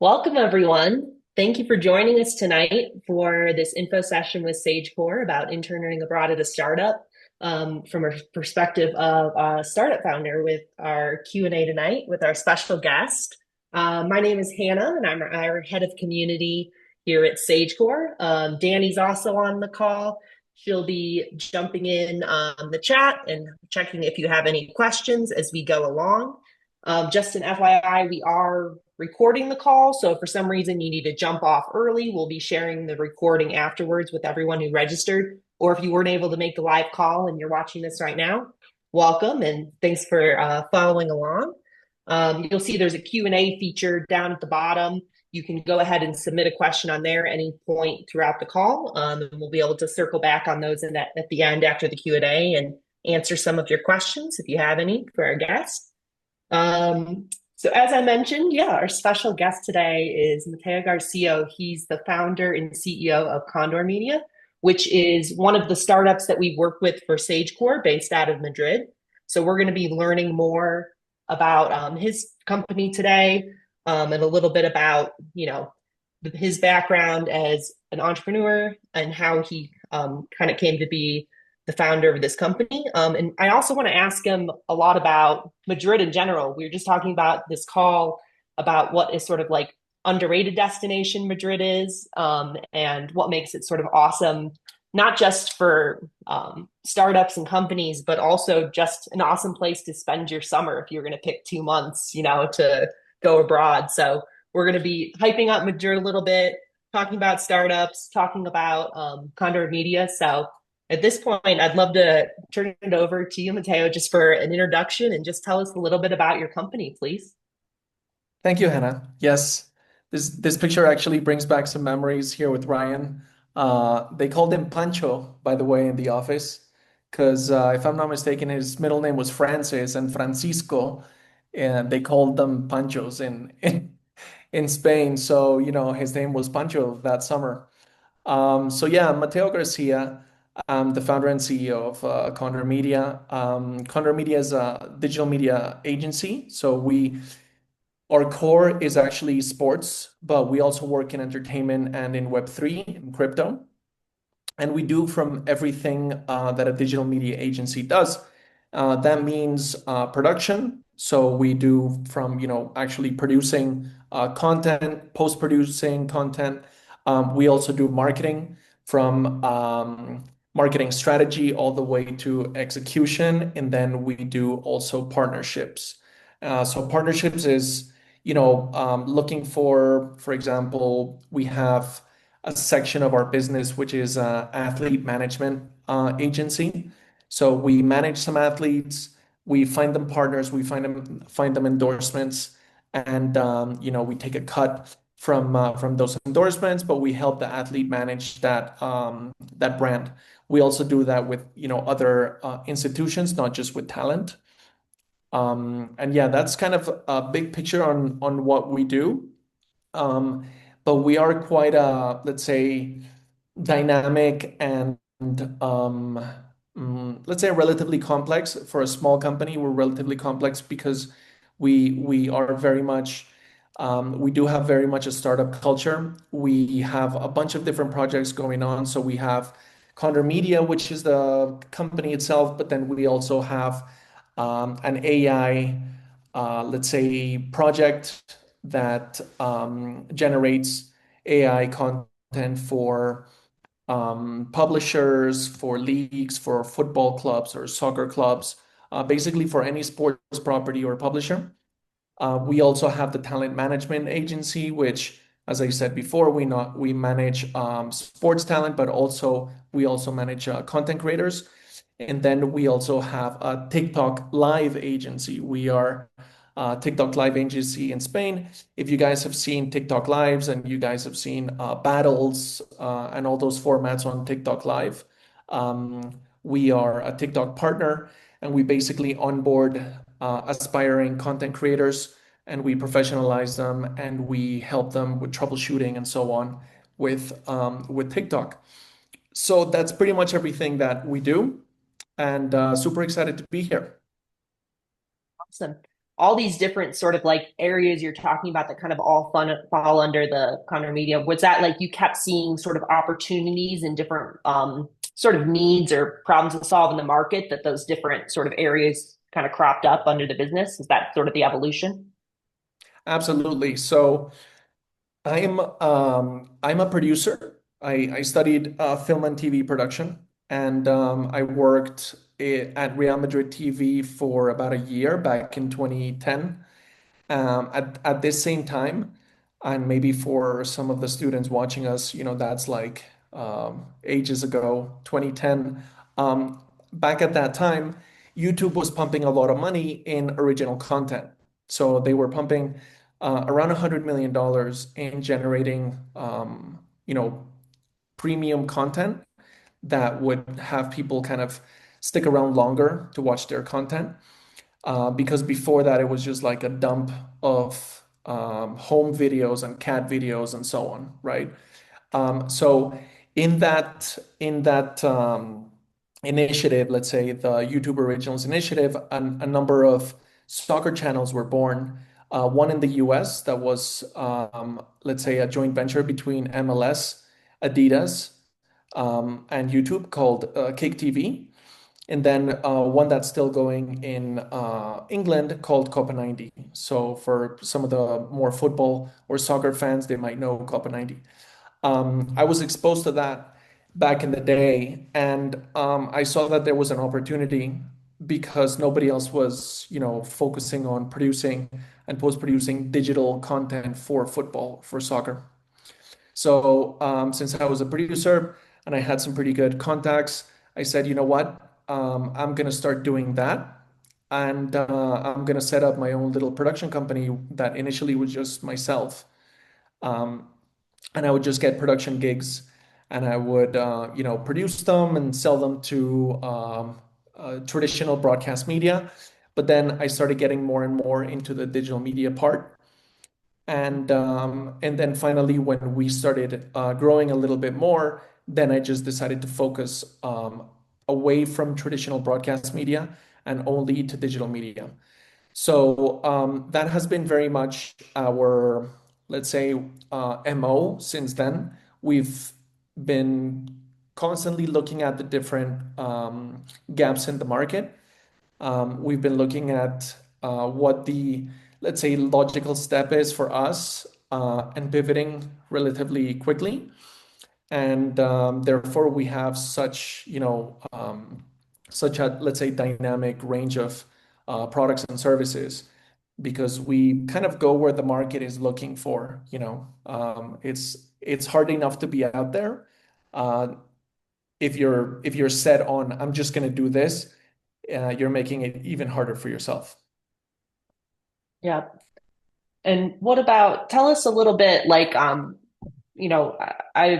Welcome, everyone. Thank you for joining us tonight for this info session with SageCore about interning abroad at a startup from a perspective of a startup founder with our Q&A tonight with our special guest. My name is Hannah, and I'm our head of community here at SageCore. Danny's also on the call. She'll be jumping in the chat and checking if you have any questions as we go along. Just an FYI, we are recording the call. So if for some reason you need to jump off early, we'll be sharing the recording afterwards with everyone who registered. Or if you weren't able to make the live call and you're watching this right now, welcome and thanks for following along. You'll see there's a Q&A feature down at the bottom. You can go ahead and submit a question on there at any point throughout the call. And we'll be able to circle back on those at the end after the Q&A and answer some of your questions if you have any for our guests. So as I mentioned, yeah, our special guest today is Mateo Garcia. He's the founder and CEO of Condor Media, which is one of the startups that we work with for SageCore based out of Madrid. So we're going to be learning more about his company today and a little bit about, his background as an entrepreneur and how he kind of came to be the founder of this company. And I also want to ask him a lot about Madrid in general. We were just talking about this call about what is sort of like underrated destination Madrid is, and what makes it sort of awesome, not just for startups and companies, but also just an awesome place to spend your summer if you're going to pick 2 months, to go abroad. So we're going to be hyping up Madrid a little bit, talking about startups, talking about Condor Media. So at this point, I'd love to turn it over to you, Mateo, just for an introduction and just tell us a little bit about your company, please. Thank you, Hannah. Yes, this picture actually brings back some memories here with Ryan. They called him Pancho, by the way, in the office, because if I'm not mistaken, his middle name was Francis and Francisco, and they called them Panchos in Spain. So, his name was Pancho that summer. So yeah, Mateo Garcia. I'm the founder and CEO of Condor Media. Condor Media is a digital media agency. So our core is actually sports, but we also work in entertainment and in Web3, in crypto. And we do from everything that a digital media agency does. That means production. So we do from, actually producing content, post-producing content. We also do marketing from marketing strategy all the way to execution. And then we do also partnerships. So partnerships is looking for example, we have a section of our business which is athlete management agency. So we manage some athletes, we find them partners, we find them endorsements, and we take a cut from those endorsements, but we help the athlete manage that brand. We also do that with other institutions, not just with talent. And yeah, that's kind of a big picture on what we do. But we are quite let's say, dynamic and let's say relatively complex for a small company. We're relatively complex because we are very much we do have very much a startup culture. We have a bunch of different projects going on. So we have Condor Media, which is the company itself, but then we also have an AI, let's say, project that generates AI content for publishers, for leagues, for football clubs or soccer clubs, basically for any sports property or publisher. We also have the talent management agency, which, as I said before, we manage sports talent, but we also manage content creators. And then we also have a TikTok live agency. We are a TikTok live agency in Spain. If you guys have seen TikTok lives and you guys have seen battles and all those formats on TikTok live, we are a TikTok partner, and we basically onboard aspiring content creators, and we professionalize them, and we help them with troubleshooting and so on with TikTok. So that's pretty much everything that we do, and super excited to be here. Awesome. all these different sort of like areas you're talking about that kind of all fun fall under the Condor media. Was that like you kept seeing sort of opportunities and different sort of needs or problems to solve in the market that those different sort of areas kind of cropped up under the business? Is that sort of the evolution? Absolutely. So I'm a producer. I studied film and TV production, and I worked at Real Madrid TV for about a year back in 2010. At this same time, and maybe for some of the students watching us, that's like ages ago, 2010. Back at that time, YouTube was pumping a lot of money in original content. So they were pumping around $100 million in generating, premium content that would have people kind of stick around longer to watch their content. Because before that, it was just like a dump of home videos and cat videos and so on, right? So in that initiative, let's say the YouTube Originals initiative, a number of soccer channels were born. One in the US that was, let's say, a joint venture between MLS, Adidas, and YouTube called Kick TV. And then one that's still going in England called Copa 90. So for some of the more football or soccer fans, they might know Copa 90. I was exposed to that back in the day, and I saw that there was an opportunity because nobody else was, focusing on producing and post-producing digital content for football, for soccer. So since I was a producer and I had some pretty good contacts, I said, you know what? I'm gonna start doing that. And I'm gonna set up my own little production company that initially was just myself. Um, and I would just get production gigs and I would, produce them and sell them to traditional broadcast media. But then I started getting more and more into the digital media part. And then finally, when we started growing a little bit more, then I just decided to focus away from traditional broadcast media and only to digital media. So that has been very much our, let's say, MO since then. We've been constantly looking at the different gaps in the market. We've been looking at what the, let's say, logical step is for us and pivoting relatively quickly. And therefore, we have such, such a, let's say, dynamic range of products and services because we kind of go where the market is looking for, it's hard enough to be out there. Uh, if you're set on, I'm just going to do this, you're making it even harder for yourself. Yeah. And what about, tell us a little bit like, I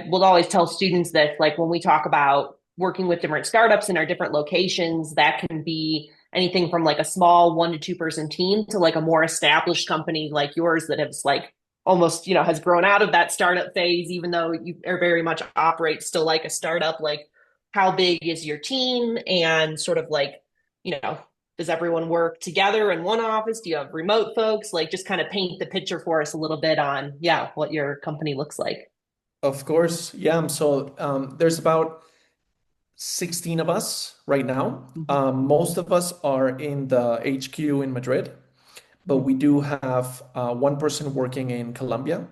will always tell students that like when we talk about working with different startups in our different locations, that can be anything from like a small 1 to 2 person team to like a more established company like yours that has like almost, has grown out of that startup phase, even though you are very much operate still like a startup. Like, how big is your team? And sort of like, you know, does everyone work together in one office? Do you have remote folks? Like, just kind of paint the picture for us a little bit on, yeah, what your company looks like. Of course, yeah. So there's about 16 of us right now. Mhm. Most of us are in the HQ in Madrid, but Mhm. we do have one person working in Colombia,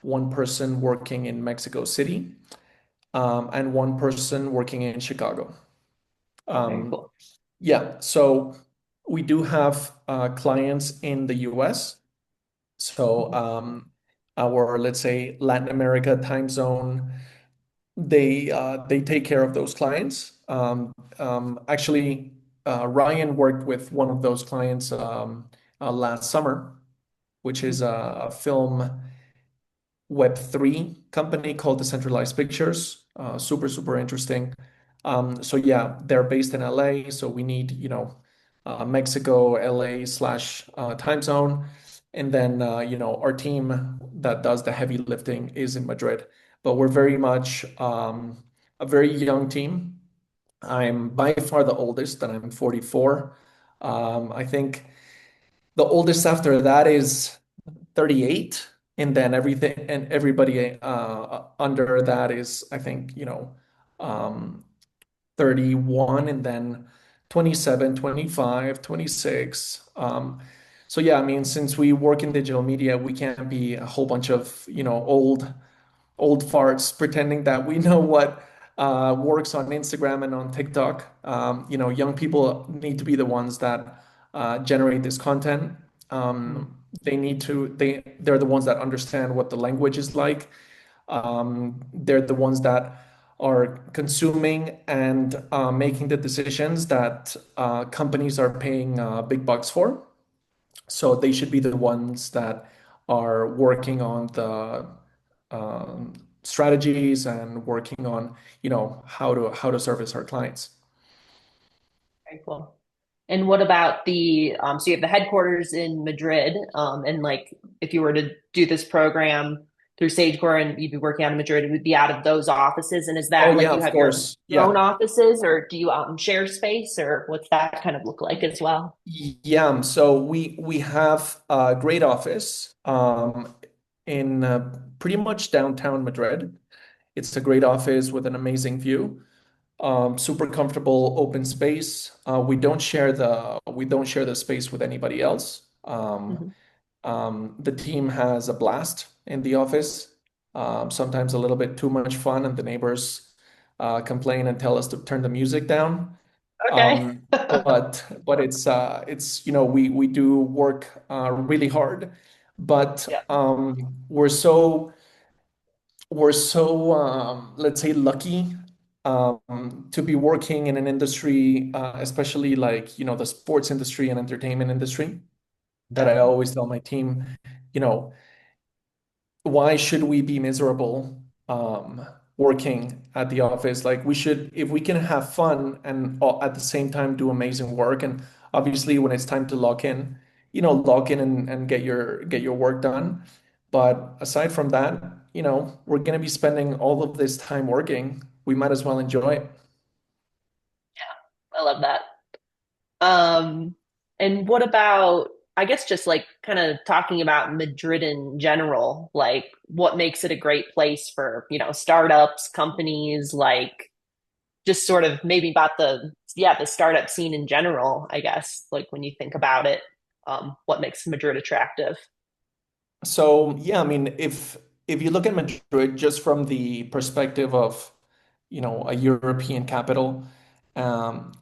one person working in Mexico City, and one person working in Chicago. Very Um, cool. yeah, so we do have clients in the US. So Mhm. our, let's say, Latin America time zone, they take care of those clients. Actually, Ryan worked with one of those clients last summer, which is a film Web3 company called Decentralized Pictures. Super, super interesting. So yeah, they're based in LA, so we need, Mexico, LA slash time zone. And then, our team that does the heavy lifting is in Madrid. But we're very much a very young team. I'm by far the oldest, and I'm 44. I think The oldest after that is 38, and then everything and everybody under that is, I think, 31, and then 27, 25, 26. So yeah, I mean, since we work in digital media, we can't be a whole bunch of, old farts pretending that we know what works on Instagram and on TikTok. Young people need to be the ones that generate this content. Mhm. They're the ones that understand what the language is like. They're the ones that are consuming and making the decisions that companies are paying big bucks for. So they should be the ones that are working on the um, strategies and working on, how to service our clients. Very cool. And what about so you have the headquarters in Madrid, and like if you were to do this program through SageCore and you'd be working out of Madrid, it would be out of those offices. And is Oh that like yeah, you of have your course. own Yeah. offices, or do you share space, or what's that kind of look like as well? Yeah. So we have a great office in pretty much downtown Madrid. It's a great office with an amazing view. Super comfortable open space. We don't share the space with anybody else. Mhm. The team has a blast in the office. Sometimes a little bit too much fun, and the neighbors complain and tell us to turn the music down. Okay. But we do work really hard, but Yeah. we're so let's say lucky to be working in an industry, especially like the sports industry and entertainment industry, that I Yeah. always tell my team, you know, why should we be miserable working at the office? Like we should, if we can have fun and at the same time do amazing work. And obviously, when it's time to lock in and get your work done. But aside from that, we're gonna be spending all of this time working. We might as well enjoy it. I love that. Um, and what about, I guess, just like kind of talking about Madrid in general, like what makes it a great place for, startups, companies, like just sort of maybe about the startup scene in general, I guess, like when you think about it, what makes Madrid attractive? So yeah, I mean, if you look at Madrid just from the perspective of, a European capital,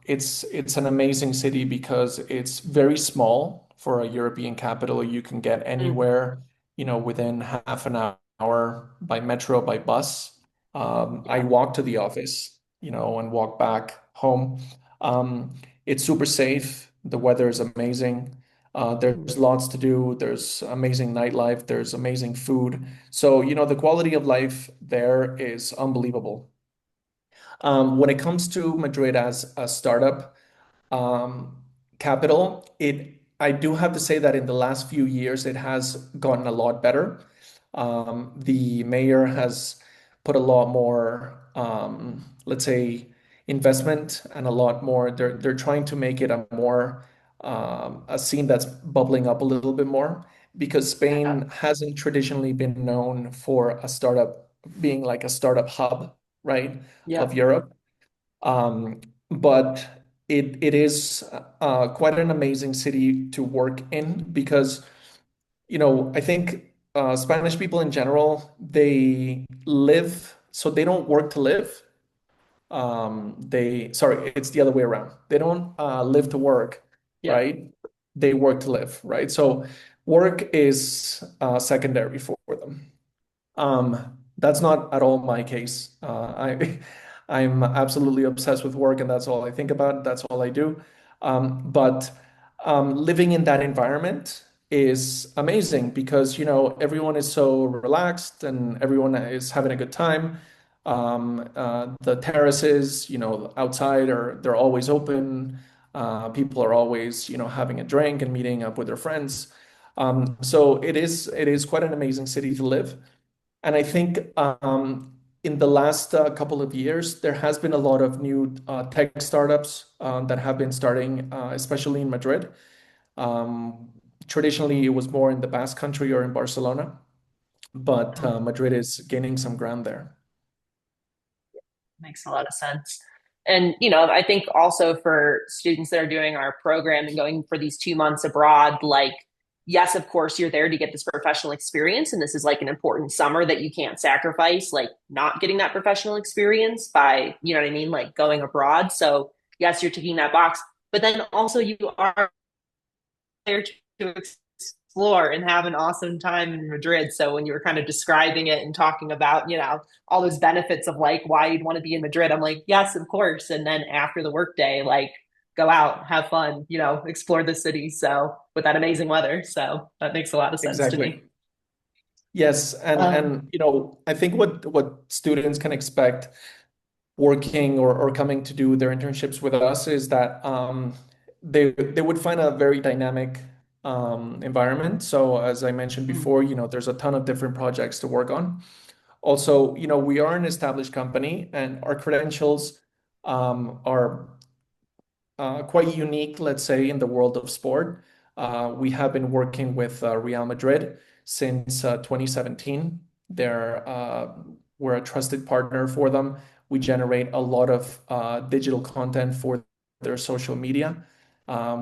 it's an amazing city because it's very small for a European capital. You can get Mm, anywhere, within half an hour by metro, by bus. I yeah. walk to the office, and walk back home. It's super safe. The weather is amazing. Mm, There's lots to do. There's amazing nightlife. There's amazing food. So, the quality of life there is unbelievable. When it comes to Madrid as a startup um, capital, I do have to say that in the last few years, it has gotten a lot better. The mayor has put a lot more, let's say, investment and a lot more. They're trying to make it a scene that's bubbling up a little bit more because yeah. Spain hasn't traditionally been known for a startup being like a startup hub, right, of Yep. Europe. But it is quite an amazing city to work in because, I think Spanish people in general, they live, so they don't work to live. Sorry, it's the other way around. They don't live to work, Yep. right? They work to live, right? So work is secondary for them. That's not at all my case. I'm absolutely obsessed with work, and that's all I think about. That's all I do. But living in that environment is amazing because everyone is so relaxed and everyone is having a good time. The terraces, outside they're always open. People are always, having a drink and meeting up with their friends. So it is quite an amazing city to live. And I think in the last couple of years, there has been a lot of new tech startups that have been starting, especially in Madrid. Um, Traditionally, it was more in the Basque Country or in Barcelona, but Madrid is gaining some ground there. Makes a lot of sense. And, you know, I think also for students that are doing our program and going for these 2 months abroad, like, yes, of course, you're there to get this professional experience. And this is like an important summer that you can't sacrifice, like not getting that professional experience by, you know what I mean, like going abroad. So, yes, you're ticking that box. But then also, you are there to explore and have an awesome time in Madrid. So when you were kind of describing it and talking about, you know, all those benefits of like why you'd want to be in Madrid, I'm like, yes, of course. And then after the workday, like go out, have fun, you know, explore the city. So with that amazing weather. So that makes a lot of sense to me. Exactly. Yes, Um, I think what students can expect working or coming to do their internships with us is that they would find a very dynamic environment. So as I mentioned before, there's a ton of different projects to work on. Also, we are an established company and our credentials are quite unique, let's say, in the world of sport. We have been working with Real Madrid since 2017. We're a trusted partner for them. We generate a lot of digital content for their social media.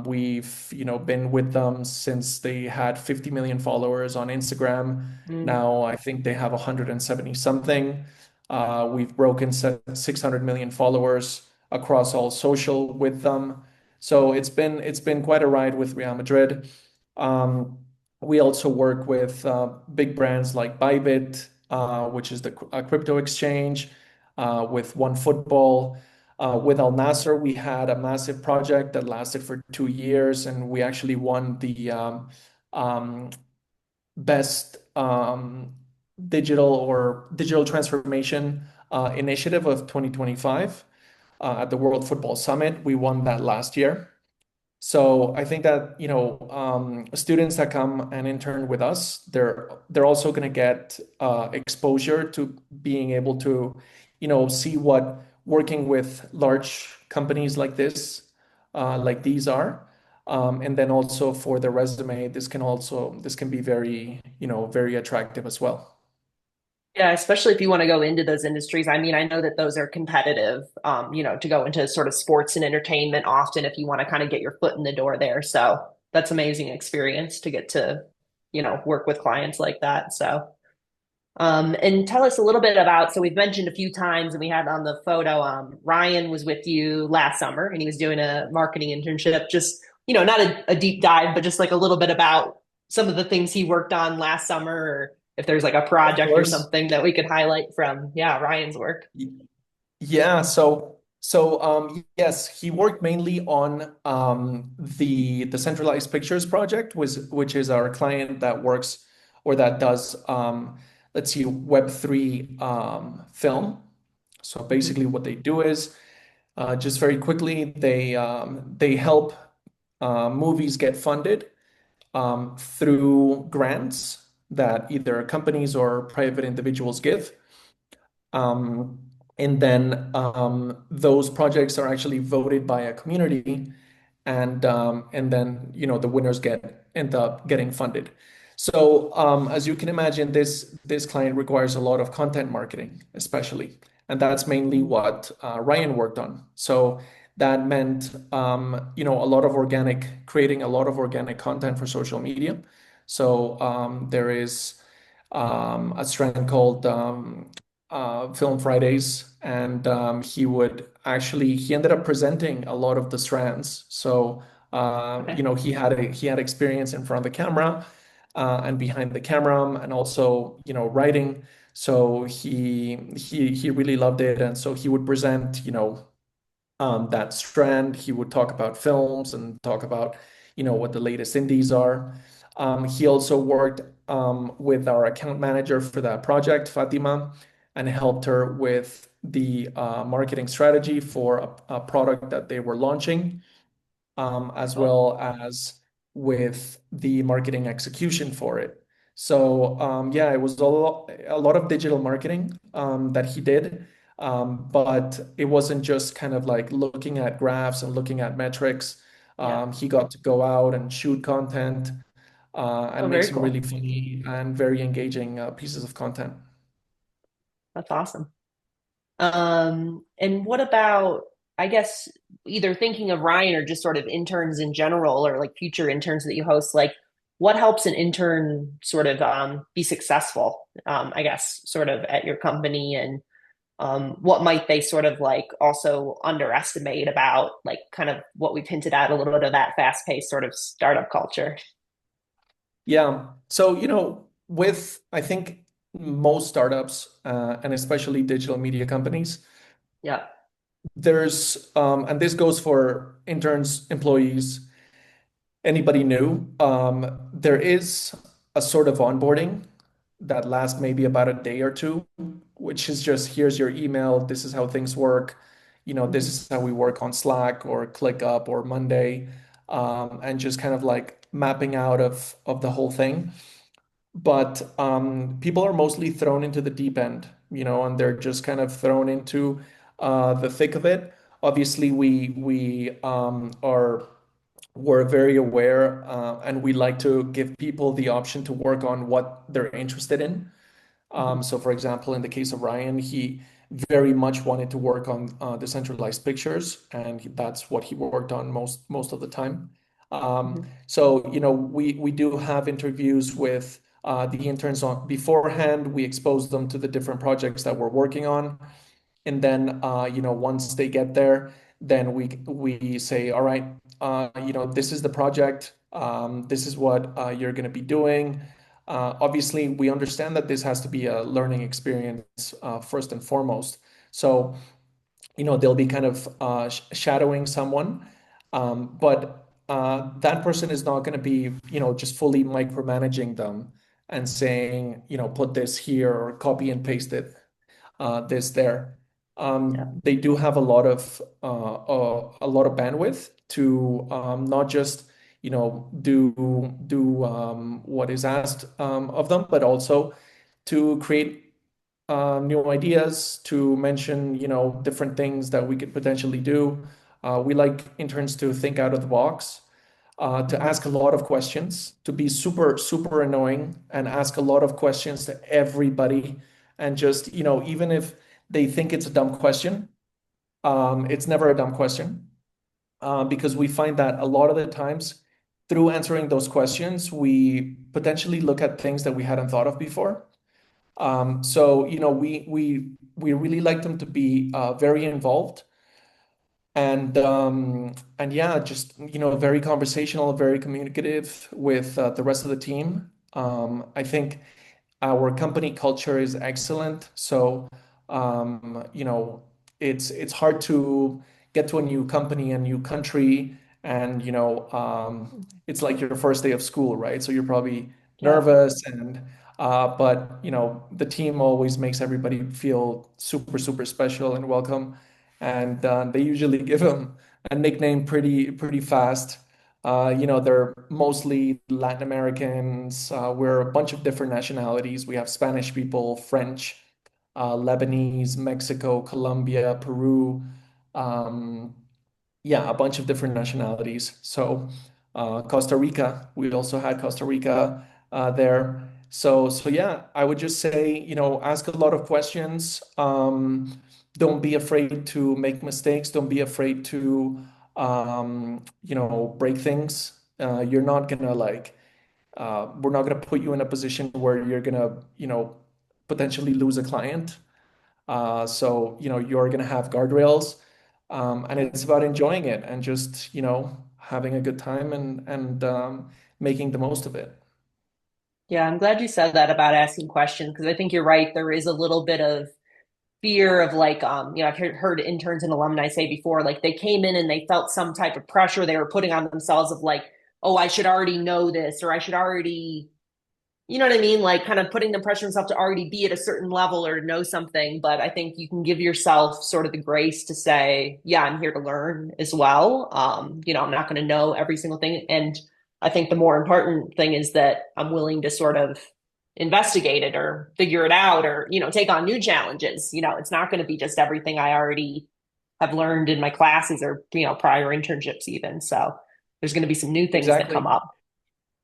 We've, been with them since they had 50 million followers on Instagram. mm, Now I think they have 170 something. We've broken 600 million followers across all social with them. So it's been quite a ride with Real Madrid. Um, we also work with big brands like Bybit, which is a crypto exchange, with OneFootball. With Al Nasser, we had a massive project that lasted for 2 years, and we actually won the um, best digital transformation initiative of 2025 at the World Football Summit. We won that last year. So I think that, students that come and intern with us, they're also going to get exposure to being able to, see what working with large companies like like these are. And then also for the resume, this can be very, very attractive as well. yeah, especially if you want to go into those industries. I mean, I know that those are competitive, you know, to go into sort of sports and entertainment often if you want to kind of get your foot in the door there. So that's amazing experience to get to, you know, work with clients like that. So, and tell us a little bit about, so we've mentioned a few times and we had on the photo, Ryan was with you last summer and he was doing a marketing internship, just, you know, not a deep dive, but just like a little bit about some of the things he worked on last summer, or if there's like a Of project or course. something that we could highlight from, yeah, Ryan's work. Yeah, yes, he worked mainly on the centralized pictures project, which is our client that works or that does let's see, Web3 film. So basically, what they do is just very quickly they help movies get funded through grants that either companies or private individuals give. Um, and then those projects are actually voted by a community, and then the winners end up getting funded. So as you can imagine, this client requires a lot of content marketing, especially, and that's mainly what Ryan worked on. So that meant a lot of creating a lot of organic content for social media. So there is a strand called Film Fridays, and he ended up presenting a lot of the strands. So Okay. he had experience in front of the camera and behind the camera, and also writing. So he really loved it, and so he would present that strand. He would talk about films and talk about, what the latest indies are. He also worked with our account manager for that project, Fatima, and helped her with the marketing strategy for a product that they were launching, as Cool. well as with the marketing execution for it. So yeah, it was a lot of digital marketing that he did, but it wasn't just kind of like looking at graphs and looking at metrics. Yeah. He got to go out and shoot content. Oh, and make very some really cool. funny and very engaging pieces of content. That's awesome. And what about, I guess, either thinking of Ryan or just sort of interns in general or like future interns that you host, like what helps an intern sort of be successful, I guess, sort of at your company and what might they sort of like also underestimate about like kind of what we've hinted at a little bit of that fast-paced sort of startup culture? Yeah. So, with I think most startups and especially digital media companies, Yeah. and this goes for interns, employees, anybody new, there is a sort of onboarding that lasts maybe about a day or two, which is just here's your email, this is how things work, this Hmm. is how we work on Slack or ClickUp or Monday, and just kind of like mapping out of the whole thing. But people are mostly thrown into the deep end, and they're just kind of thrown into the thick of it. Obviously, we're very aware, and we like to give people the option to work on what they're interested in. Hmm. So, for example, in the case of Ryan, he very much wanted to work on decentralized pictures, and that's what he worked on most of the time. Hmm. So, we do have interviews with the interns on beforehand. We expose them to the different projects that we're working on, and then once they get there, then we say, all right, this is the project, this is what you're going to be doing. Obviously, we understand that this has to be a learning experience first and foremost. So they'll be kind of shadowing someone, but that person is not going to be just fully micromanaging them and saying, put this here or copy and paste it this there. Yeah. They do have a lot of bandwidth to not just do what is asked of them, but also to create new ideas, to mention different things that we could potentially do. We like interns to think out of the box, to Hmm. ask a lot of questions, to be super, super annoying and ask a lot of questions to everybody. And just, even if they think it's a dumb question, it's never a dumb question, because we find that a lot of the times through answering those questions, we potentially look at things that we hadn't thought of before. So, we really like them to be very involved and yeah, just very conversational, very communicative with the rest of the team. I think our company culture is excellent, so it's hard to get to a new company, a new country, and it's like your first day of school, right? So you're probably Yeah. nervous, but the team always makes everybody feel super, super special and welcome, and they usually give them a nickname pretty fast. They're mostly Latin Americans. We're a bunch of different nationalities. We have Spanish people, French, Lebanese, Mexico, Colombia, Peru. Um, yeah, a bunch of different nationalities. So Costa Rica, we also had Costa Rica there. So yeah, I would just say, ask a lot of questions. Don't be afraid to make mistakes. Don't be afraid to, break things. You're not gonna we're not gonna put you in a position where you're gonna, potentially lose a client. So, you're going to have guardrails, and Yeah. it's about enjoying it and just, having a good time and making the most of it. Yeah, I'm glad you said that about asking questions because I think you're right. There is a little bit of fear of like, I've heard interns and alumni say before, like they came in and they felt some type of pressure they were putting on themselves of like, oh, I should already know this or I should already you know what I mean? Like kind of putting the pressure on yourself to already be at a certain level or know something. But I think you can give yourself sort of the grace to say, yeah, I'm here to learn as well. I'm not going to know every single thing. And I think the more important thing is that I'm willing to sort of investigate it or figure it out or, take on new challenges. It's not going to be just everything I already have learned in my classes or, prior internships even. So there's going to be some new things that come Exactly. up.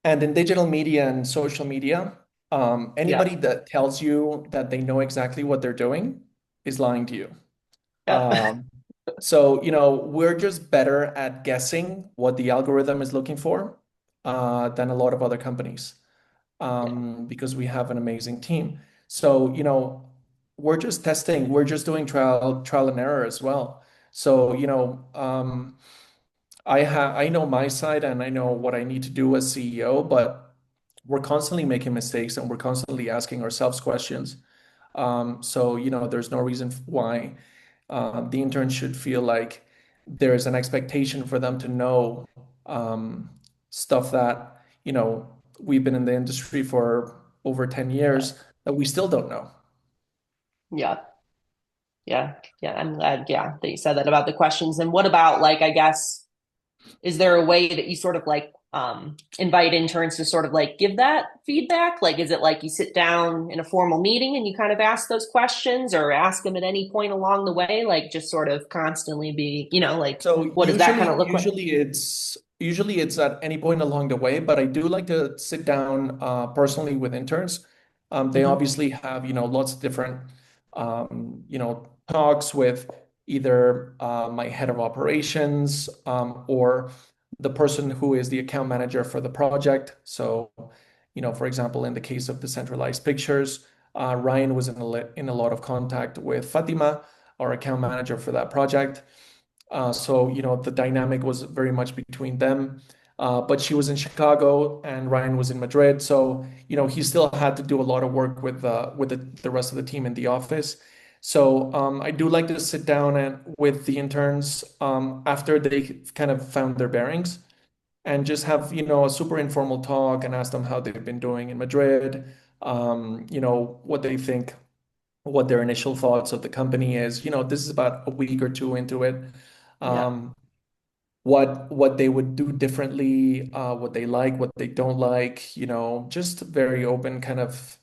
And in digital media and social media, Yeah. anybody that tells you that they know exactly what they're doing is lying to you. Yep. Um, we're just better at guessing what the algorithm is looking for than a lot of other companies Yeah. because we have an amazing team. So, we're just testing, we're just doing trial and error as well. So, I know my side and I know what I need to do as CEO, but we're constantly making mistakes and we're constantly asking ourselves questions. There's no reason why the interns should feel like there's an expectation for them to know um, stuff that, we've been in the industry for over 10 Yeah. years that we still don't know. Yeah. Yeah. Yeah. I'm glad, yeah, that you said that about the questions. And what about like, I guess, is there a way that you sort of like invite interns to sort of like give that feedback? Like, is it like you sit down in a formal meeting and you kind of ask those questions or ask them at any point along the way? Like just sort of constantly be, like So what does that kind of look like? usually it's at any point along the way, but I do like to sit down personally with interns. They Hmm. obviously have, lots of different talks with either my head of operations or the person who is the account manager for the project. So, for example, in the case of the centralized pictures, Ryan was in a lot of contact with Fatima, our account manager for that project. The dynamic was very much between them. But she was in Chicago and Ryan was in Madrid. So, he still had to do a lot of work with the rest of the team in the office. So, I do like to sit down and with the interns after they kind of found their bearings and just have, a super informal talk and ask them how they've been doing in Madrid, what they think, what their initial thoughts of the company is. This is about a week or two into it. Yeah. Um, what they would do differently, what they like, what they don't like, just very open, kind of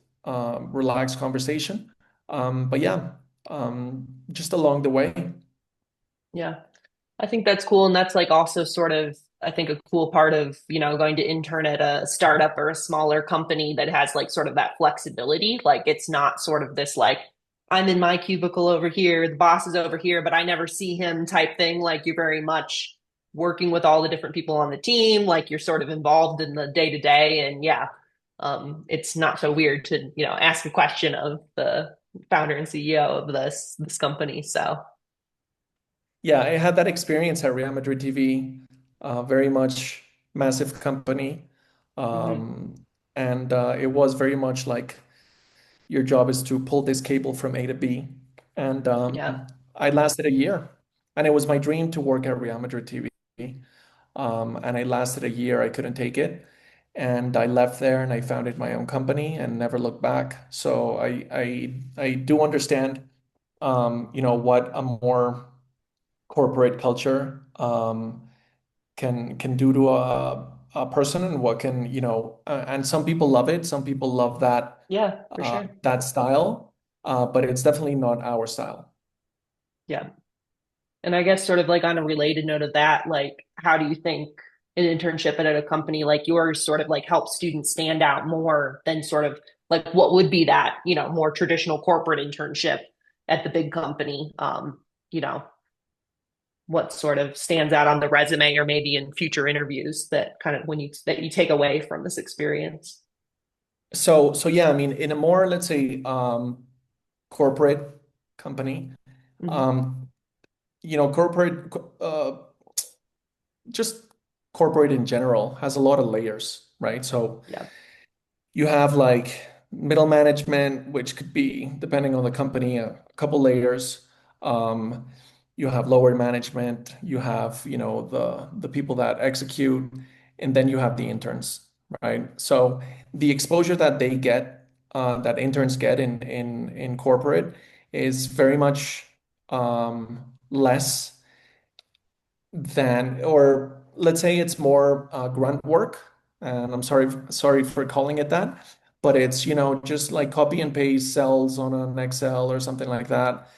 relaxed conversation. But yeah, just along the way. Yeah. I think that's cool. And that's like also sort of, I think, a cool part of, going to intern at a startup or a smaller company that has like sort of that flexibility. Like it's not sort of this like, I'm in my cubicle over here, the boss is over here, but I never see him type thing. Like you're very much working with all the different people on the team. Like you're sort of involved in the day to day. And yeah, it's not so weird to, ask a question of the founder and CEO of this company. So Yeah, I had that experience at Real Madrid TV, very much massive company. mhm, Um, and it was very much like your job is to pull this cable from A to B. And yeah. I lasted a year. And it was my dream to work at Real Madrid TV. And I lasted a year. I couldn't take it. And I left there and I founded my own company and never looked back. So I do understand, what a more corporate culture can do to a person and what can, and some people love it. Some people love Yeah, for sure. that style, but it's definitely not our style. Yeah. And I guess sort of like on a related note of that, like how do you think an internship at a company like yours sort of like helps students stand out more than sort of like what would be that, more traditional corporate internship at the big company? You know, what sort of stands out on the resume or maybe in future interviews that kind of that you take away from this experience? So yeah, I mean, in a more, let's say, corporate company, Hmm. um, corporate, just corporate in general has a lot of layers, right? So Yeah. you have like middle management, which could be, depending on the company, a couple layers. Um, you have lower management, you have, the people that execute, and then you have the interns, right? So the exposure that they get, that interns get in corporate is very much less than, or let's say it's more grunt work. And I'm sorry for calling it that, but it's, just like copy and paste cells on an Excel or something like that.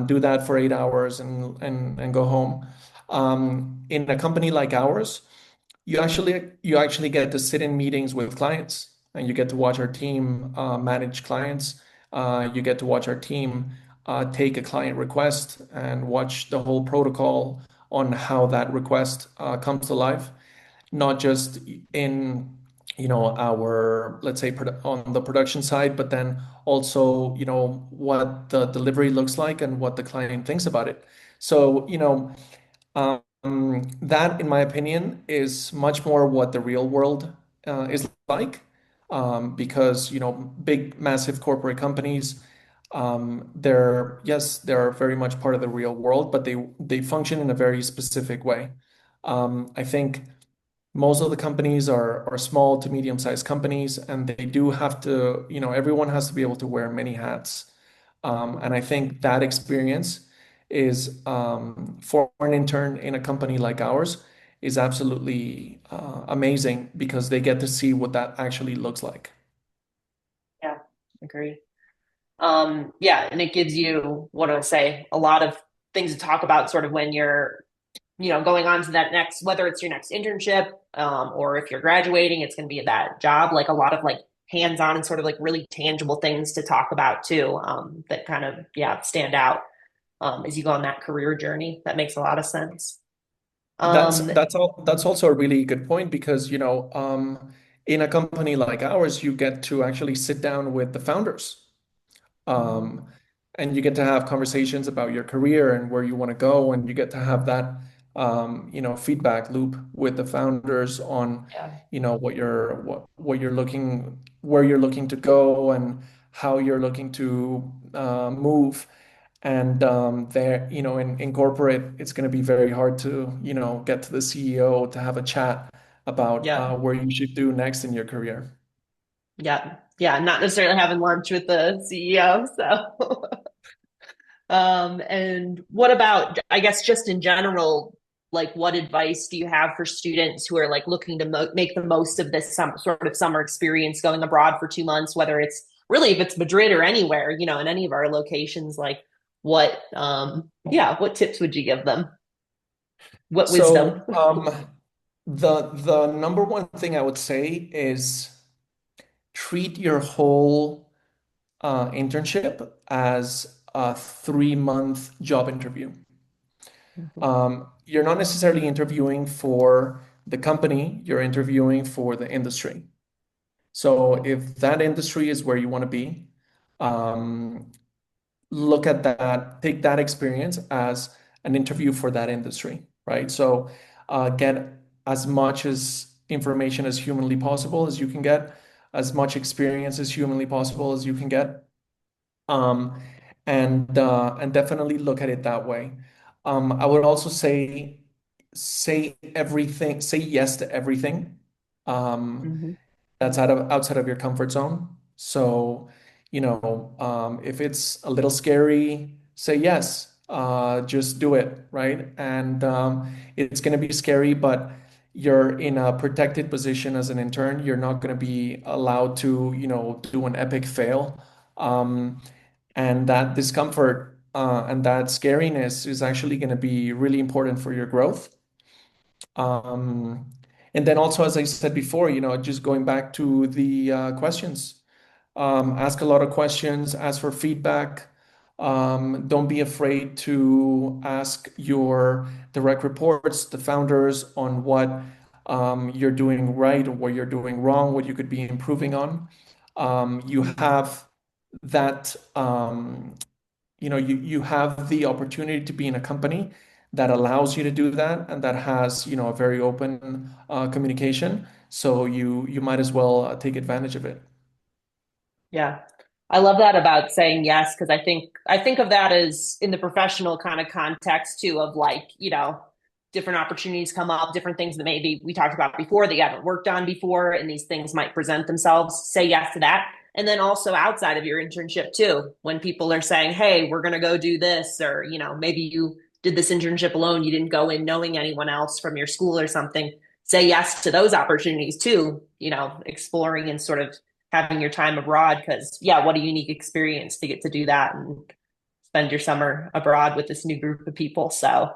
Do that for 8 hours and go home. In a company like ours, you actually get to sit in meetings with clients, and you get to watch our team manage clients. You get to watch our team take a client request and watch the whole protocol on how that request comes to life, not just in our, let's say, on the production side, but then also what the delivery looks like and what the client thinks about it. So that, in my opinion, is much more what the real world is like, because big, massive corporate companies, they're very much part of the real world, but they function in a very specific way. I think most of the companies are small to medium-sized companies, and they do have to, everyone has to be able to wear many hats. And I think that experience is, for an intern in a company like ours, is absolutely amazing because they get to see what that actually looks like. Yeah, agree. Yeah, and it gives you, what do I say, a lot of things to talk about sort of when you're, going on to that next, whether it's your next internship, or if you're graduating, it's going to be that job, like a lot of like hands-on and sort of like really tangible things to talk about too, that kind of, yeah, stand out, as you go on that career journey. That makes a lot of sense. That's Um, that's all. That's also a really good point because in a company like ours, you get to actually sit down with the founders. mhm, Um, and you get to have conversations about your career and where you want to go, and you get to have that feedback loop with the founders on yeah, what you're looking where you're looking to go and how you're looking to move. And there, in corporate, it's going to be very hard to get to the CEO to have a chat about yeah, where you should do next in your career. yeah, yeah. Not necessarily having lunch with the CEO. So, and what about, I guess, just in general, like what advice do you have for students who are like looking to make the most of this sort of summer experience going abroad for 2 months, whether it's really if it's Madrid or anywhere, in any of our locations, like what tips would you give them? What wisdom? So the number one thing I would say is treat your whole internship as a 3-month job interview. Mhm. You're not necessarily interviewing for the company, you're interviewing for the industry. So if that industry is where you want to be, um, look at that, take that experience as an interview for that industry, right? So get as much as information as humanly possible as you can get, as much experience as humanly possible as you can get, um, and definitely look at it that way. I would also say everything, say yes to everything. Um, Mhm. that's outside of your comfort zone. So, if it's a little scary, say yes. Just do it, right? And it's going to be scary, but you're in a protected position as an intern. You're not going to be allowed to, do an epic fail. And that discomfort and that scariness is actually going to be really important for your growth. Um, and then also, as I said before, just going back to the questions, ask a lot of questions, ask for feedback. Don't be afraid to ask your direct reports, the founders, on what you're doing right or what you're doing wrong, what you could be improving on. You have that you have the opportunity to be in a company that allows you to do that and that has a very open communication, so you might as well take advantage of it. Yeah. I love that about saying yes, because I think of that as in the professional kind of context too, of like, different opportunities come up, different things that maybe we talked about before that you haven't worked on before, and these things might present themselves. Say yes to that. And then also outside of your internship too, when people are saying, hey, we're gonna go do this, or maybe you did this internship alone, you didn't go in knowing anyone else from your school or something. Say yes to those opportunities too, exploring and sort of having your time abroad, because yeah, what a unique experience to get to do that and spend your summer abroad with this new group of people. So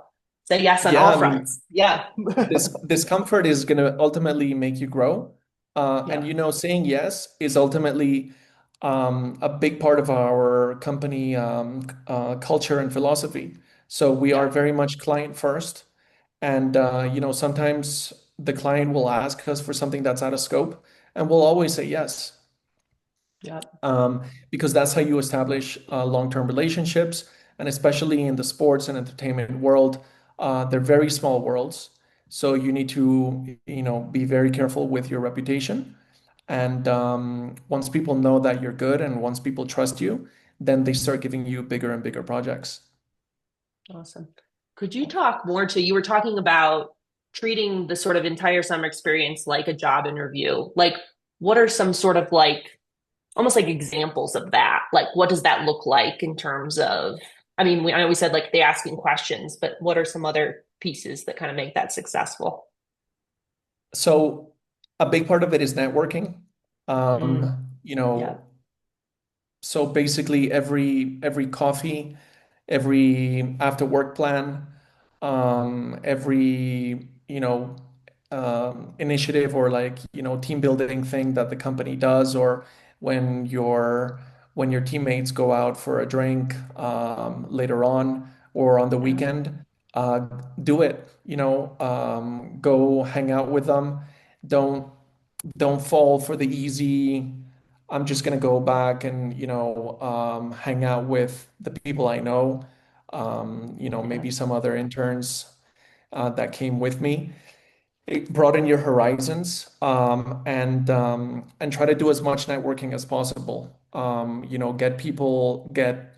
Say yes on Yeah, all I mean, fronts. Yeah. this discomfort is going to ultimately make you grow. And Yeah. saying yes is ultimately a big part of our company culture and philosophy. So we are Yeah. very much client first. And sometimes the client will ask us for something that's out of scope, and we'll always say yes. Yeah. Because that's how you establish long-term relationships. And especially in the sports and entertainment world, they're very small worlds. So you need to, be very careful with your reputation. And once people know that you're good and once people trust you, then they start giving you bigger and bigger projects. Awesome. Could you talk more to, you were talking about treating the sort of entire summer experience like a job interview. Like, what are some sort of like, almost like examples of that? Like, what does that look like in terms of, I mean, I know we said like they asking questions, but what are some other pieces that kind of make that successful? So a big part of it is networking. Mm, Um, you yeah. know, so basically every coffee, every after work plan, every initiative or like team building thing that the company does, or when your teammates go out for a drink later on or on the Yeah. weekend, uh, do it. Go hang out with them. Don't don't fall for the easy. I'm just gonna go back and hang out with the people I know. Yeah. Maybe some other interns that came with me. It broaden your horizons and try to do as much networking as possible. Get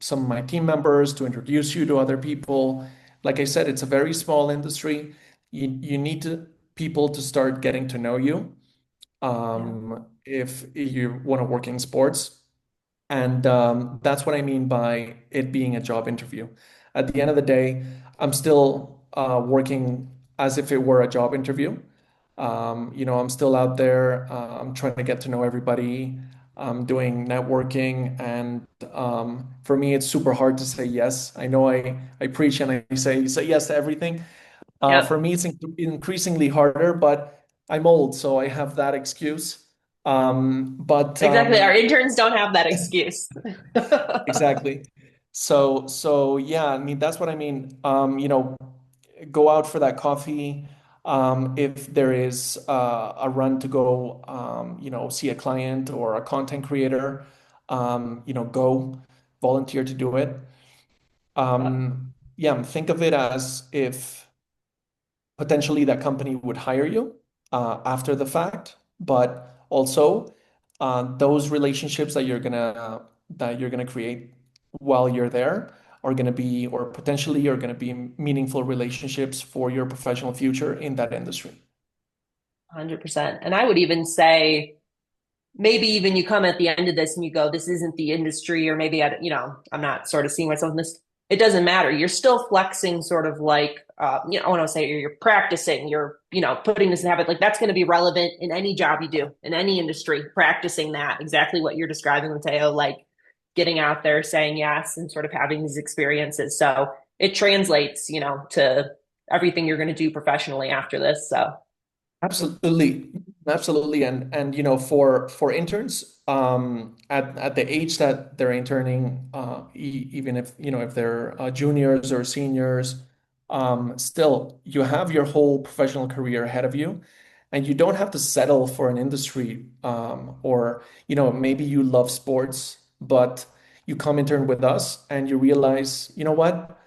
some of my team members to introduce you to other people. Like I said, it's a very small industry. You need people to start getting to know you Yeah. if you want to work in sports. And that's what I mean by it being a job interview. At the end of the day, I'm still working as if it were a job interview. I'm still out there. I'm trying to get to know everybody. I'm doing networking. And for me, it's super hard to say yes. I know I preach and I say yes to everything. For Yep. me, it's increasingly harder, but I'm old, so I have that excuse. But Exactly. Our interns don't have that excuse. exactly. So yeah, I mean that's what I mean. Go out for that coffee. If there is a run to go, see a client or a content creator, go volunteer to do it. Yep. Yeah, think of it as if potentially that company would hire you after the fact, but also those relationships that you're gonna create while you're there are gonna be, or potentially are gonna be meaningful relationships for your professional future in that industry. 100%. And I would even say, maybe even you come at the end of this and you go, this isn't the industry, or maybe I'm not sort of seeing myself in this. It doesn't matter. You're still flexing sort of like, I want to say you're practicing, you're, putting this in habit. Like that's going to be relevant in any job you do, in any industry, practicing that exactly what you're describing, Mateo, like getting out there, saying yes, and sort of having these experiences. So it translates, to everything you're going to do professionally after this. So Absolutely, absolutely, and for interns, at the age that they're interning, even if they're juniors or seniors, still you have your whole professional career ahead of you, and you don't have to settle for an industry, or maybe you love sports, but you come intern with us and you realize, you know what?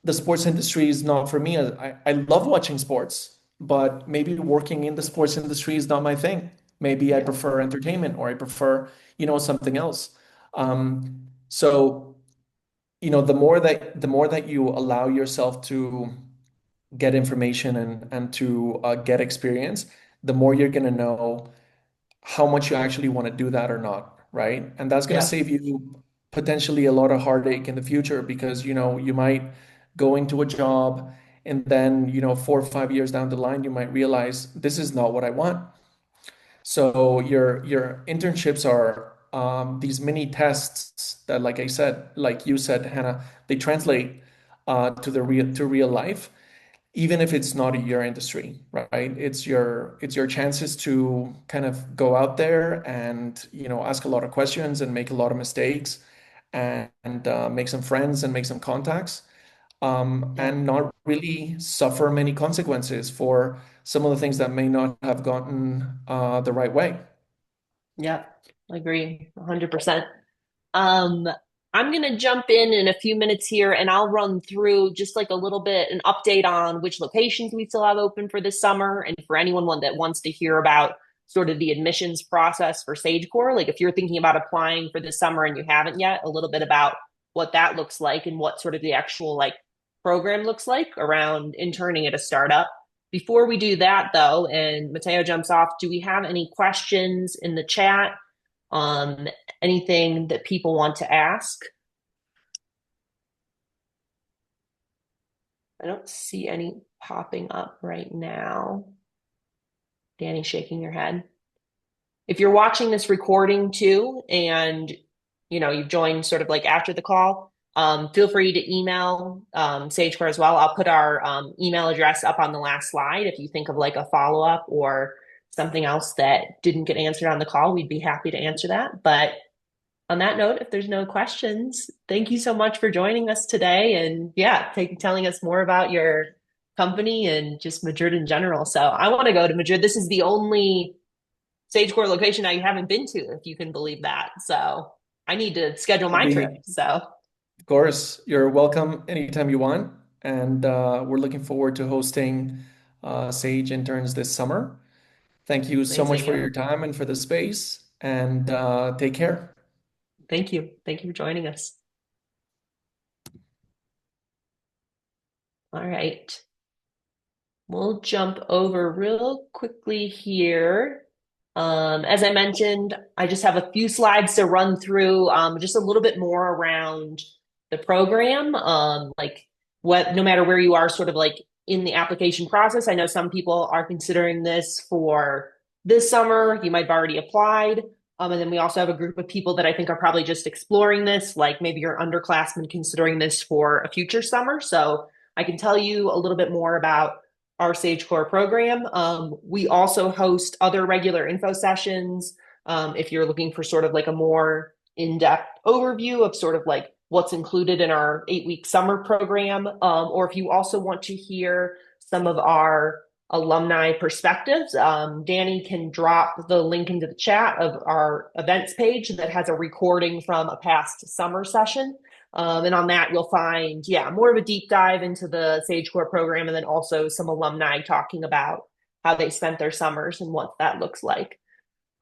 The sports industry is not for me. I love watching sports, but maybe working in the sports industry is not my thing. Maybe I yeah, prefer entertainment or I prefer, something else. So, the more that you allow yourself to get information and to get experience, the more you're going to know how much you actually want to do that or not, right? And that's going to yeah, save you potentially a lot of heartache in the future because, you might go into a job and then, 4 or 5 years down the line, you might realize this is not what I want. So your internships are these mini tests that, like I said, like you said, Hannah, they translate to real life, even if it's not your industry, right? It's your chances to kind of go out there and ask a lot of questions and make a lot of mistakes and make some friends and make some contacts, Yeah. and not really suffer many consequences for some of the things that may not have gotten the right way. Yeah. I agree 100%. Um, I'm going to jump in a few minutes here and I'll run through just like a little bit an update on which locations we still have open for this summer. And for anyone that wants to hear about sort of the admissions process for SageCore, like if you're thinking about applying for this summer and you haven't yet, a little bit about what that looks like and what sort of the actual like program looks like around interning at a startup. Before we do that though, and Mateo jumps off, do we have any questions in the chat? Um, Anything that people want to ask? I don't see any popping up right now. Danny shaking your head. If you're watching this recording too, and you've joined sort of like after the call, feel free to email SageCore as well. I'll put our email address up on the last slide. If you think of like a follow up or something else that didn't get answered on the call, we'd be happy to answer that. But on that note, if there's no questions, thank you so much for joining us today and yeah, telling us more about your company and just Madrid in general. So I want to go to Madrid. This is the only SageCore location I haven't been to, if you can believe that. So I need to schedule I'll my trip. be, So of course, you're welcome anytime you want, and we're looking forward to hosting Sage interns this summer. Thank you so much amazing. for Yeah. your time and for the space, and take care. Thank you. Thank you for joining us. All right. We'll jump over real quickly here. As I mentioned, I just have a few slides to run through, just a little bit more around the program. Like what, no matter where you are, sort of like in the application process. I know some people are considering this for this summer. You might have already applied. And then we also have a group of people that I think are probably just exploring this, like maybe you're underclassmen considering this for a future summer. So I can tell you a little bit more about our SageCore program. We also host other regular info sessions. If you're looking for sort of like a more in-depth overview of sort of like what's included in our 8-week summer program, or if you also want to hear some of our alumni perspectives, Danny can drop the link into the chat of our events page that has a recording from a past summer session. And on that, you'll find, yeah, more of a deep dive into the SageCore program and then also some alumni talking about how they spent their summers and what that looks like.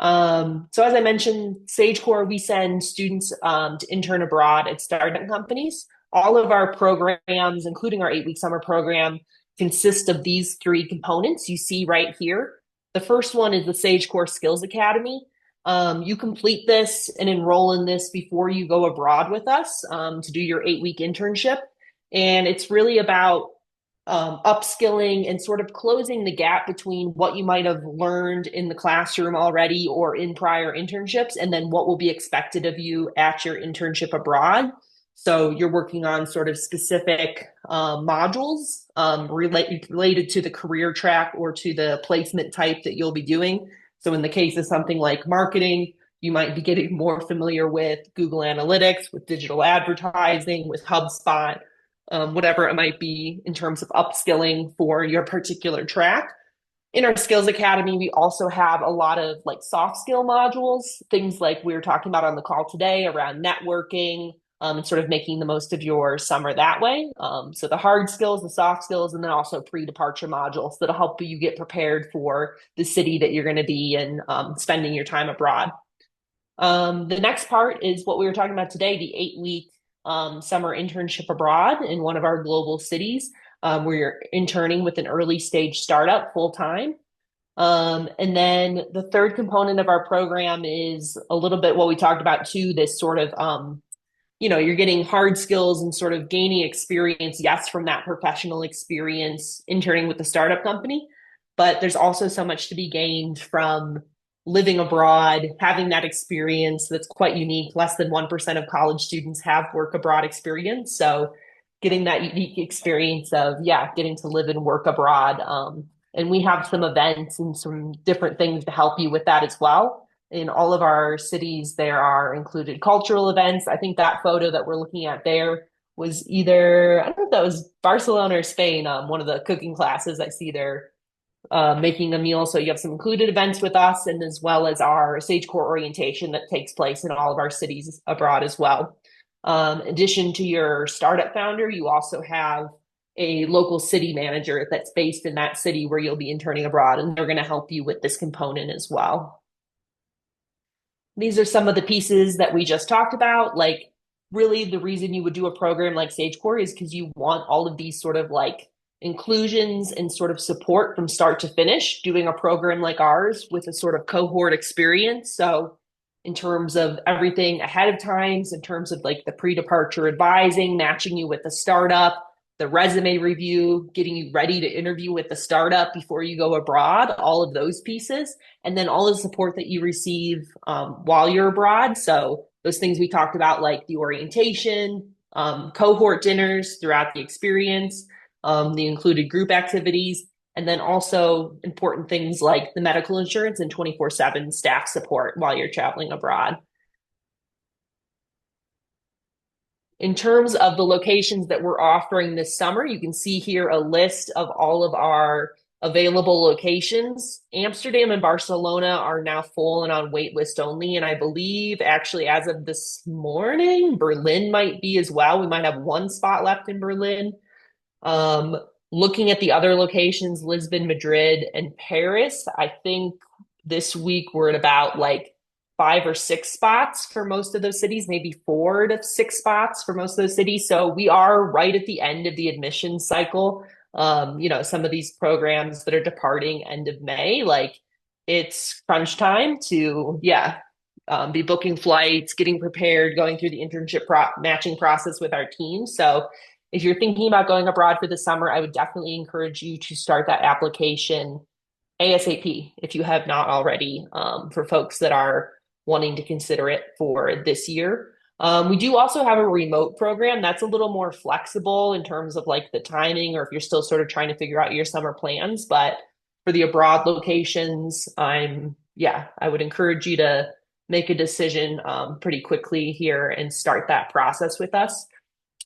So as I mentioned, SageCore, we send students to intern abroad at startup companies. All of our programs, including our 8-week summer program, consist of these three components you see right here. The first one is the SageCore Skills Academy. You complete this and enroll in this before you go abroad with us to do your 8-week internship. And it's really about upskilling and sort of closing the gap between what you might have learned in the classroom already or in prior internships, and then what will be expected of you at your internship abroad. So you're working on sort of specific modules related to the career track or to the placement type that you'll be doing. So in the case of something like marketing, you might be getting more familiar with Google Analytics, with digital advertising, with HubSpot, whatever it might be in terms of upskilling for your particular track. In our Skills Academy, we also have a lot of like soft skill modules, things like we were talking about on the call today around networking, and sort of making the most of your summer that way. So the hard skills, the soft skills, and then also pre-departure modules that'll help you get prepared for the city that you're going to be in, spending your time abroad. The next part is what we were talking about today, the 8-week summer internship abroad in one of our global cities, where you're interning with an early stage startup full time. And then the third component of our program is a little bit what we talked about too, this sort of, you're getting hard skills and sort of gaining experience, yes, from that professional experience interning with the startup company, but there's also so much to be gained from living abroad, having that experience that's quite unique. Less than 1% of college students have work abroad experience. So getting that unique experience of, yeah, getting to live and work abroad. And we have some events and some different things to help you with that as well. In all of our cities, there are included cultural events. I think that photo that we're looking at there was either, I don't know if that was Barcelona or Spain, one of the cooking classes I see there making a meal. So you have some included events with us, and as well as our Sage Core orientation that takes place in all of our cities abroad as well. In addition to your startup founder, you also have a local city manager that's based in that city where you'll be interning abroad, and they're going to help you with this component as well. These are some of the pieces that we just talked about. Like, really, the reason you would do a program like SageCore is because you want all of these sort of like inclusions and sort of support from start to finish, doing a program like ours with a sort of cohort experience. So, in terms of everything ahead of times, in terms of like the pre-departure advising, matching you with the startup, the resume review, getting you ready to interview with the startup before you go abroad, all of those pieces, and then all the support that you receive while you're abroad. So those things we talked about, like the orientation, cohort dinners throughout the experience, the included group activities, and then also important things like the medical insurance and 24/7 staff support while you're traveling abroad. In terms of the locations that we're offering this summer, you can see here a list of all of our available locations. Amsterdam and Barcelona are now full and on wait list only. And I believe actually as of this morning, Berlin might be as well. We might have one spot left in Berlin. Um, Looking at the other locations, Lisbon, Madrid, and Paris, I think this week we're at about like 5 or 6 spots for most of those cities, maybe 4 to 6 spots for most of those cities. So we are right at the end of the admission cycle. Some of these programs that are departing end of May, like it's crunch time to, yeah, be booking flights, getting prepared, going through the internship matching process with our team. So if you're thinking about going abroad for the summer, I would definitely encourage you to start that application ASAP if you have not already, for folks that are wanting to consider it for this year. We do also have a remote program that's a little more flexible in terms of like the timing, or if you're still sort of trying to figure out your summer plans. But for the abroad locations, I would encourage you to make a decision pretty quickly here and start that process with us.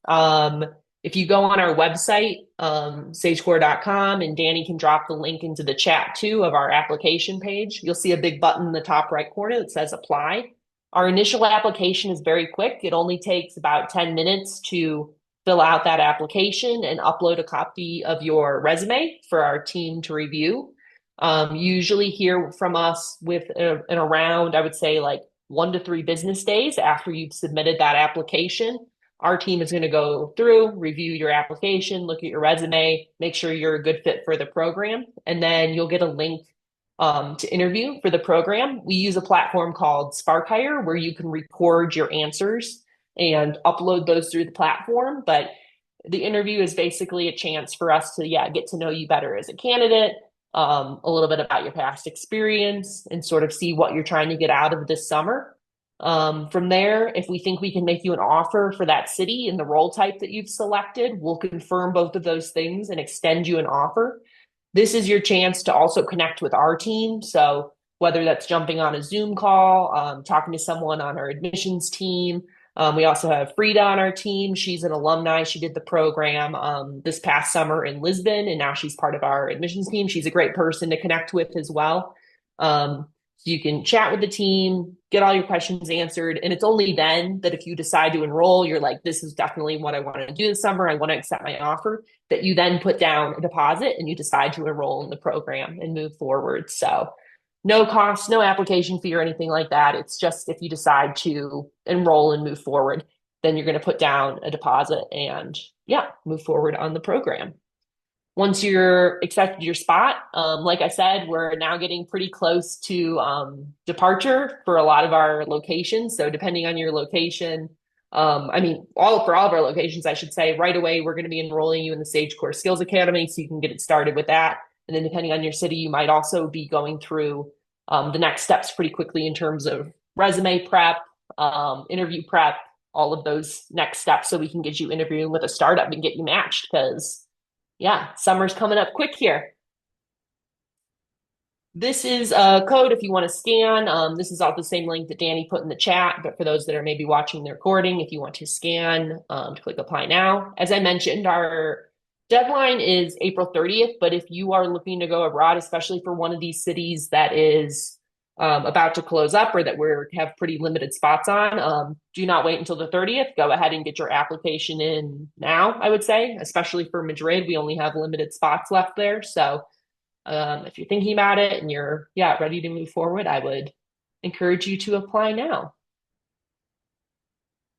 Um, if you go on our website, sagecore.com, and Danny can drop the link into the chat too of our application page, you'll see a big button in the top right corner that says apply. Our initial application is very quick. It only takes about 10 minutes to fill out that application and upload a copy of your resume for our team to review. Usually hear from us in around, I would say, like 1 to 3 business days after you've submitted that application. Our team is going to go through, review your application, look at your resume, make sure you're a good fit for the program, and then you'll get a link to interview for the program. We use a platform called SparkHire where you can record your answers and upload those through the platform. But the interview is basically a chance for us to, yeah, get to know you better as a candidate, a little bit about your past experience, and sort of see what you're trying to get out of this summer. From there, if we think we can make you an offer for that city and the role type that you've selected, we'll confirm both of those things and extend you an offer. This is your chance to also connect with our team. So whether that's jumping on a Zoom call, talking to someone on our admissions team. We also have Frida on our team. She's an alumni. She did the program this past summer in Lisbon, and now she's part of our admissions team. She's a great person to connect with as well. So you can chat with the team, get all your questions answered. And it's only then that if you decide to enroll, you're like, this is definitely what I want to do this summer. I want to accept my offer, that you then put down a deposit and you decide to enroll in the program and move forward. So no cost, no application fee or anything like that. It's just if you decide to enroll and move forward, then you're going to put down a deposit and move forward on the program. Once you're accepted your spot, like I said, we're now getting pretty close to departure for a lot of our locations. So depending on your location, for all of our locations, I should say, right away, we're going to be enrolling you in the Sage Core Skills Academy so you can get it started with that. And then depending on your city, you might also be going through the next steps pretty quickly in terms of resume prep, interview prep, all of those next steps so we can get you interviewing with a startup and get you matched because, yeah, summer's coming up quick here. This is a code if you want to scan. This is all the same link that Danny put in the chat, but for those that are maybe watching the recording, if you want to scan, to click apply now. As I mentioned, our deadline is April 30th, but if you are looking to go abroad, especially for one of these cities that is about to close up or that we have pretty limited spots on, do not wait until the 30th. Go ahead and get your application in now, I would say, especially for Madrid. We only have limited spots left there. So if you're thinking about it and you're, yeah, ready to move forward, I would encourage you to apply now.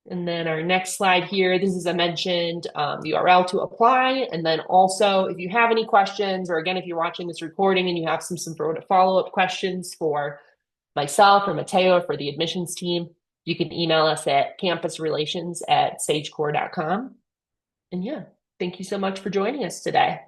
And then our next slide here, this is, I mentioned, the URL to apply. And then also, if you have any questions, or again, if you're watching this recording and you have some sort of follow-up questions for myself or Mateo or for the admissions team, you can email us at campusrelations@sagecore.com. And yeah, thank you so much for joining us today.